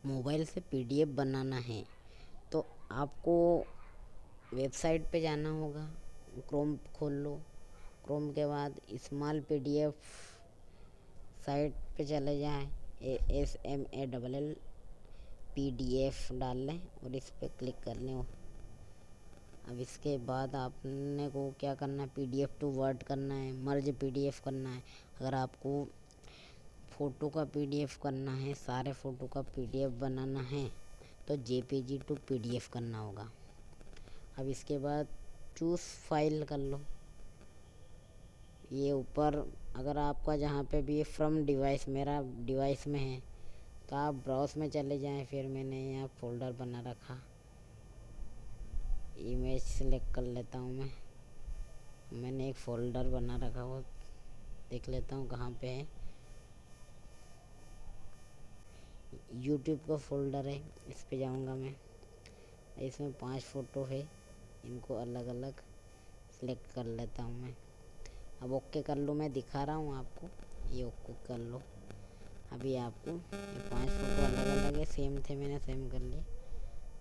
Mobile से PDF बनाना है तो आपको वेबसाइट पे जाना होगा। क्रोम खोल लो। क्रोम के बाद स्मॉल पीडीएफ साइट पे चले जाएं। SMALL PDF डाल लें और इस पर क्लिक कर लें। अब इसके बाद आपने को क्या करना है, PDF टू वर्ड करना है, मर्ज PDF करना है। अगर आपको फ़ोटो का PDF करना है, सारे फ़ोटो का PDF बनाना है तो JPG टू PDF करना होगा। अब इसके बाद चूज़ फाइल कर लो। ये ऊपर अगर आपका जहाँ पे भी फ्रॉम डिवाइस, मेरा डिवाइस में है तो आप ब्राउज में चले जाएं। फिर मैंने यहाँ फ़ोल्डर बना रखा, इमेज सेलेक्ट कर लेता हूँ। मैंने एक फ़ोल्डर बना रखा, वो देख लेता हूँ कहाँ पे है। यूट्यूब का फ़ोल्डर है, इस पे जाऊँगा मैं। इसमें 5 फ़ोटो है, इनको अलग अलग सेलेक्ट कर लेता हूँ मैं। अब ओके कर लो, मैं दिखा रहा हूँ आपको, ये ओके कर लो। अभी आपको ये 5 फ़ोटो अलग अलग है, सेम थे, मैंने सेम कर लिए।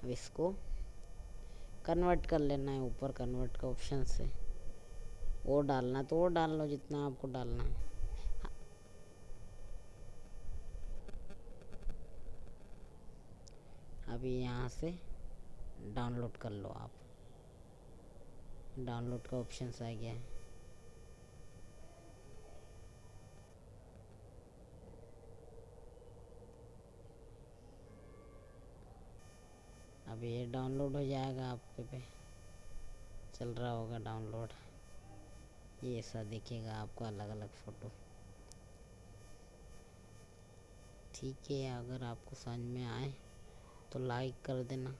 अब इसको कन्वर्ट कर लेना है, ऊपर कन्वर्ट का ऑप्शन से वो डालना तो वो डाल लो जितना आपको डालना है। अभी यहाँ से डाउनलोड कर लो आप। डाउनलोड का ऑप्शन आ गया है। अभी ये डाउनलोड हो जाएगा, आपके पे चल रहा होगा डाउनलोड। ये ऐसा दिखेगा आपको, अलग अलग फ़ोटो। ठीक है, अगर आपको समझ में आए तो लाइक कर देना।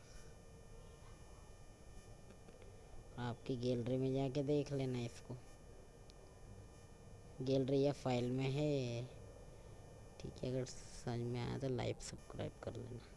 आपकी गैलरी में जाके देख लेना इसको, गैलरी या फाइल में है। ठीक है, अगर समझ में आया तो लाइक सब्सक्राइब कर लेना।